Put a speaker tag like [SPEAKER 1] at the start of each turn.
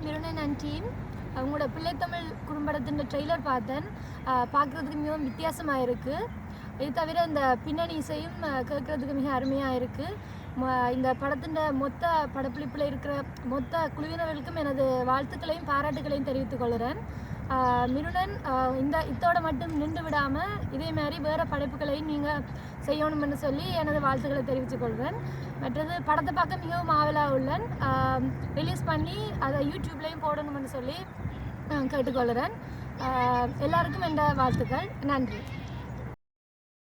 [SPEAKER 1] மிருனன் and team. அவங்களோட பிள்ளைத்தமிழ் குறும்படத்தின் trailer பார்த்தேன். பார்க்குறதுக்கு மிகவும் வித்தியாசமாக இருக்குது. இது தவிர இந்த பின்னணி இசையும் கேட்குறதுக்கு மிக அருமையாக இருக்குது. இந்த படத்தின் மொத்த படப்பிடிப்பில் இருக்கிற மொத்த குழுவினர்களுக்கும் எனது வாழ்த்துக்களையும் பாராட்டுகளையும் தெரிவித்துக் கொள்கிறேன். மிருனன் இதோட மட்டும் நின்று விடாமல் இதே மாதிரி வேறு படைப்புகளையும் நீங்கள் செய்யணும்னு சொல்லி எனது வாழ்த்துக்களை தெரிவித்துக் கொள்கிறேன். மற்றது படத்தை பார்க்க மிகவும் ஆவலாக உள்ளேன். ரிலீஸ் பண்ணி அதை யூடியூப்லேயும் போடணும்னு சொல்லி கேட்டுக்கொள்கிறேன். எல்லாருக்கும் என்ற வாழ்த்துக்கள். நன்றி.